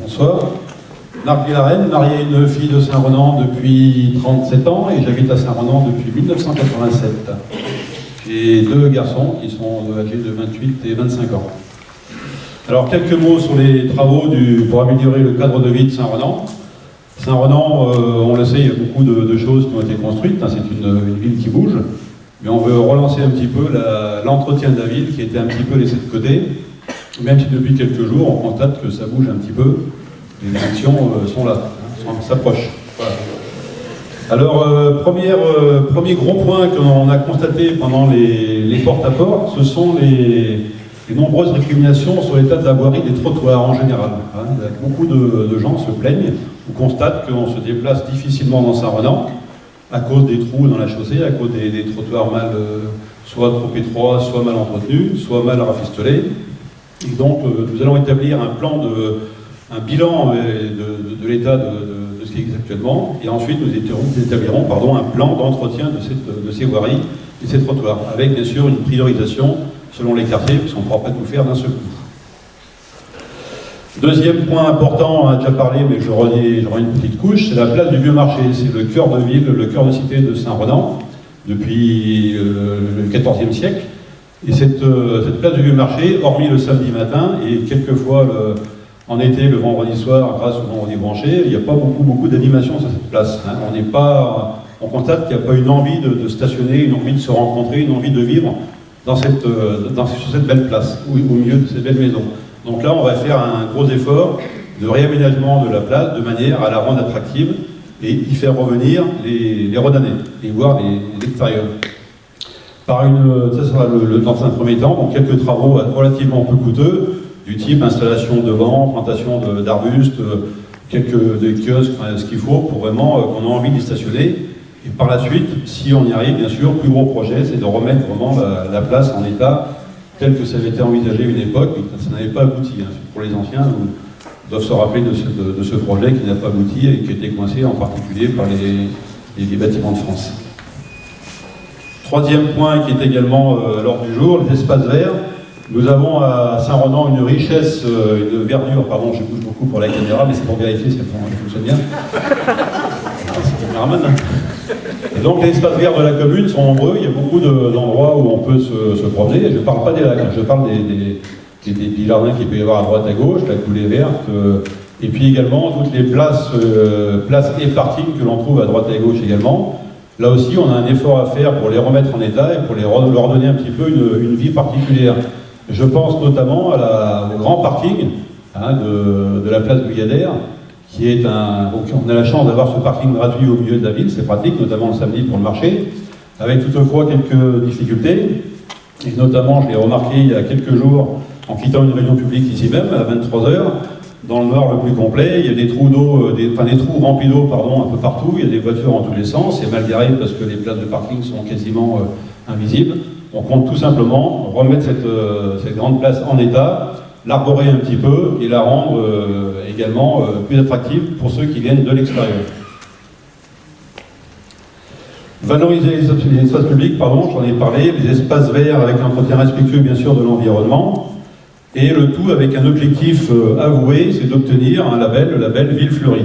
Bonsoir. Marc Villarenne, marié à une fille de Saint-Renan depuis 37 ans et j'habite à Saint-Renan depuis 1987. J'ai deux garçons qui sont âgés de 28 et 25 ans. Alors quelques mots sur les travaux pour améliorer le cadre de vie de Saint-Renan. Saint-Renan, on le sait, il y a beaucoup de choses qui ont été construites, hein, c'est une ville qui bouge, mais on veut relancer un petit peu l'entretien de la ville qui était un petit peu laissé de côté, même si depuis quelques jours on constate que ça bouge un petit peu, les actions sont là, hein, s'approchent. Voilà. Alors, premier gros point qu'on a constaté pendant les porte-à-porte, ce sont les nombreuses récriminations sur l'état de la voirie des trottoirs en général. Hein. Beaucoup de gens se plaignent ou constatent qu'on se déplace difficilement dans Saint-Renan à cause des trous dans la chaussée, à cause des trottoirs mal, soit trop étroits, soit mal entretenus, soit mal rafistolés. Et donc, nous allons établir un bilan de l'état de ce qui existe actuellement, et ensuite nous établirons un plan d'entretien de ces voiries et ces trottoirs, avec bien sûr une priorisation selon les quartiers, puisqu'on ne pourra pas tout faire d'un seul coup. Deuxième point important, on a déjà parlé, mais je redis une petite couche, c'est la place du Vieux-Marché. C'est le cœur de ville, le cœur de cité de Saint-Renan, depuis le XIVe siècle. Et cette place du Vieux-Marché, hormis le samedi matin, et quelquefois en été, le vendredi soir, grâce au vendredi branché, il n'y a pas beaucoup d'animation sur cette place. Hein. On constate qu'il n'y a pas une envie de stationner, une envie de se rencontrer, une envie de vivre sur cette belle place, au milieu de cette belle maison. Donc là, on va faire un gros effort de réaménagement de la place, de manière à la rendre attractive et y faire revenir les Rhodanais, et voir l'extérieur. Ça sera dans un premier temps, donc quelques travaux relativement peu coûteux, du type installation de bancs, plantation d'arbustes, des kiosques, ce qu'il faut pour vraiment qu'on ait envie d'y stationner. Et par la suite, si on y arrive, bien sûr, plus gros projet, c'est de remettre vraiment la place en état tel que ça avait été envisagé à une époque, mais ça n'avait pas abouti. Hein. Pour les anciens, ils doivent se rappeler de ce projet qui n'a pas abouti et qui a été coincé en particulier par les bâtiments de France. Troisième point qui est également à l'ordre du jour, les espaces verts. Nous avons à Saint-Renan une richesse, une verdure, pardon, je bouge beaucoup pour la caméra, mais c'est pour vérifier si elle fonctionne bien. C'est le caméraman. Et donc les espaces verts de la commune sont nombreux, il y a beaucoup d'endroits où on peut se promener. Je ne parle pas des lacs, je parle des jardins qu'il peut y avoir à droite à gauche, la coulée verte, et puis également toutes les places et parkings que l'on trouve à droite et à gauche également. Là aussi, on a un effort à faire pour les remettre en état et pour leur donner un petit peu une vie particulière. Je pense notamment au grand parking de la place Brigadière, qui est on a la chance d'avoir ce parking gratuit au milieu de la ville, c'est pratique, notamment le samedi pour le marché, avec toutefois quelques difficultés, et notamment, je l'ai remarqué il y a quelques jours, en quittant une réunion publique ici même, à 23h, dans le noir le plus complet, il y a des trous d'eau, des trous remplis d'eau, un peu partout, il y a des voitures en tous les sens, c'est mal garé parce que les places de parking sont quasiment invisibles. On compte tout simplement remettre cette grande place en état, l'arborer un petit peu et la rendre également plus attractive pour ceux qui viennent de l'extérieur. Valoriser les espaces publics, j'en ai parlé, les espaces verts avec un entretien respectueux bien sûr de l'environnement, et le tout avec un objectif avoué, c'est d'obtenir un label, le label Ville Fleurie.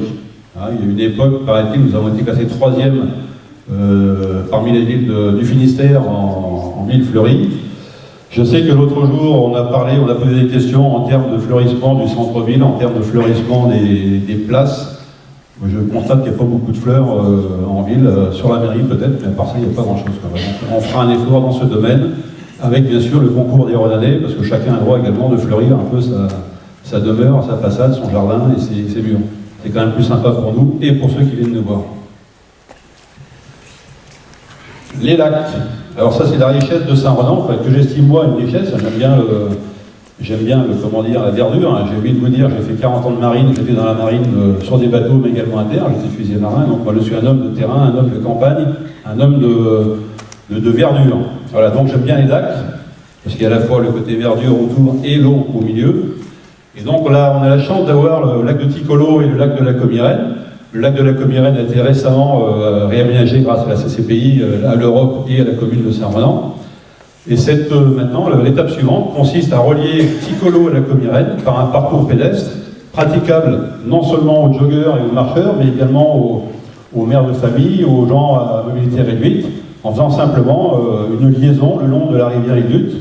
Il y a une époque, paraît-il, nous avons été classés 3e parmi les villes du Finistère en ville fleurie. Je sais que l'autre jour, on a posé des questions en termes de fleurissement du centre-ville, en termes de fleurissement des places. Je constate qu'il n'y a pas beaucoup de fleurs en ville, sur la mairie peut-être, mais à part ça, il n'y a pas grand-chose. On fera un effort dans ce domaine, avec bien sûr le concours des Rhodanais, parce que chacun a le droit également de fleurir un peu sa demeure, sa façade, son jardin et ses murs. C'est quand même plus sympa pour nous et pour ceux qui viennent nous voir. Les lacs. Alors ça c'est la richesse de Saint-Renan, que j'estime moi une richesse. J'aime bien la verdure. J'ai oublié de vous dire, j'ai fait 40 ans de marine, j'étais dans la marine sur des bateaux mais également à terre, j'étais fusilier marin, donc moi je suis un homme de terrain, un homme de campagne, un homme de verdure. Voilà, donc j'aime bien les lacs, parce qu'il y a à la fois le côté verdure autour et l'eau au milieu. Et donc là on a la chance d'avoir le lac de Ticolo et le lac de la Comirène. Le lac de la Comirène a été récemment réaménagé grâce à la CCPI, à l'Europe et à la commune de Saint-Renan. Et maintenant, l'étape suivante consiste à relier Ticolo à la Comirène par un parcours pédestre praticable non seulement aux joggeurs et aux marcheurs, mais également aux mères de famille, aux gens à mobilité réduite, en faisant simplement une liaison le long de la rivière Ilut,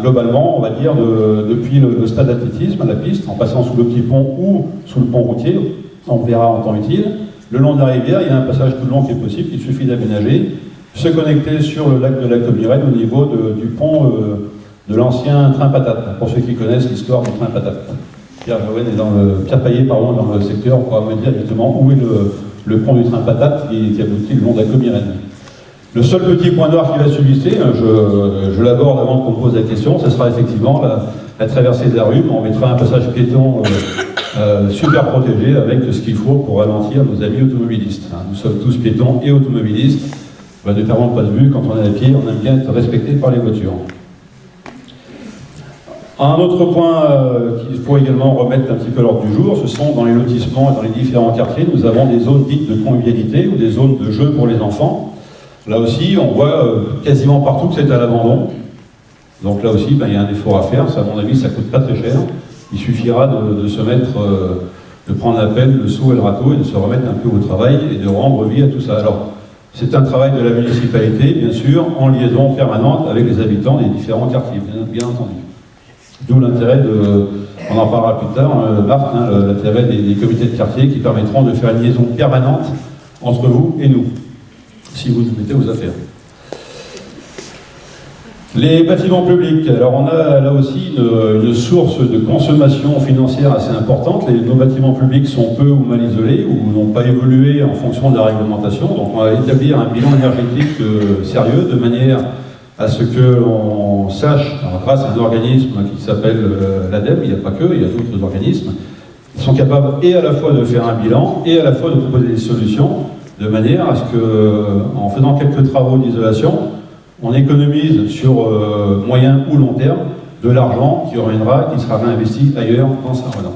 globalement, on va dire, depuis le stade d'athlétisme à la piste, en passant sous le petit pont ou sous le pont routier, on verra en temps utile. Le long de la rivière, il y a un passage tout le long qui est possible, il suffit d'aménager, se connecter sur le lac de la Comirène au niveau du pont de l'ancien train patate, pour ceux qui connaissent l'histoire du train patate. Pierre Payet, dans le secteur, pourra me dire exactement où est le pont du train patate qui aboutit le long de la Comirène. Le seul petit point noir qui va subsister, je l'aborde avant qu'on me pose la question, ce sera effectivement la traversée de la rue. On mettra un passage piéton super protégé avec ce qu'il faut pour ralentir nos amis automobilistes. Nous sommes tous piétons et automobilistes. De faire mon point de vue, quand on est à pied, on aime bien être respecté par les voitures. Un autre point qu'il faut également remettre un petit peu à l'ordre du jour, ce sont dans les lotissements et dans les différents quartiers, nous avons des zones dites de convivialité ou des zones de jeu pour les enfants. Là aussi, on voit quasiment partout que c'est à l'abandon. Donc là aussi, il y a un effort à faire. Ça, à mon avis, ça ne coûte pas très cher. Il suffira de se mettre, de prendre la peine, le seau et le râteau, et de se remettre un peu au travail et de rendre vie à tout ça. Alors, c'est un travail de la municipalité, bien sûr, en liaison permanente avec les habitants des différents quartiers, bien entendu. D'où l'intérêt on en parlera plus tard, Marc, l'intérêt des comités de quartier qui permettront de faire une liaison permanente entre vous et nous, si vous vous mettez aux affaires. Les bâtiments publics, alors on a là aussi une source de consommation financière assez importante. Nos bâtiments publics sont peu ou mal isolés ou n'ont pas évolué en fonction de la réglementation. Donc on va établir un bilan énergétique sérieux de manière à ce que l'on sache, alors grâce à un organisme qui s'appelle l'ADEME, il n'y a pas que, il y a d'autres organismes, qui sont capables et à la fois de faire un bilan et à la fois de proposer des solutions de manière à ce que, en faisant quelques travaux d'isolation, on économise sur moyen ou long terme de l'argent qui reviendra, qui sera réinvesti ailleurs dans Saint-Renan.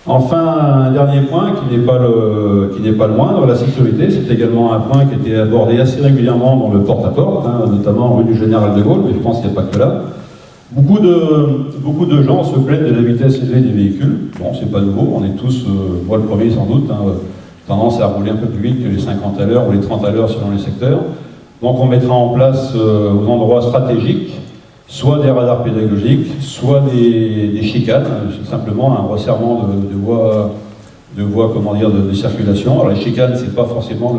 Enfin, un dernier point qui n'est pas le moindre, la sécurité, c'est également un point qui a été abordé assez régulièrement dans le porte-à-porte, notamment rue du Général de Gaulle, mais je pense qu'il n'y a pas que là. Beaucoup de gens se plaignent de la vitesse élevée des véhicules. Bon, c'est pas nouveau, on est tous, moi le premier sans doute, tendance à rouler un peu plus vite que les 50 à l'heure ou les 30 à l'heure selon les secteurs. Donc on mettra en place aux endroits stratégiques soit des radars pédagogiques, soit des chicanes, simplement un resserrement de voies comment dire, de circulation. Alors les chicanes, c'est pas forcément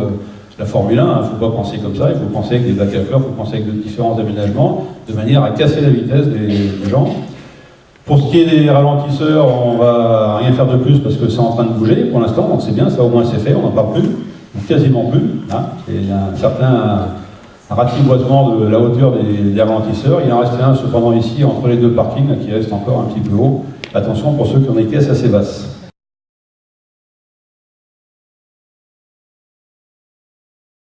la Formule 1, il ne faut pas penser comme ça, il faut penser avec des bacs à fleurs, il faut penser avec de différents aménagements, de manière à casser la vitesse des gens. Pour ce qui est des ralentisseurs, on va rien faire de plus parce que c'est en train de bouger pour l'instant, donc c'est bien, ça au moins c'est fait, on n'en parle plus, ou quasiment plus. Il y a un certain ratiboisement de la hauteur des ralentisseurs. Il en reste un cependant ici entre les deux parkings qui reste encore un petit peu haut. Attention pour ceux qui ont des caisses assez basses.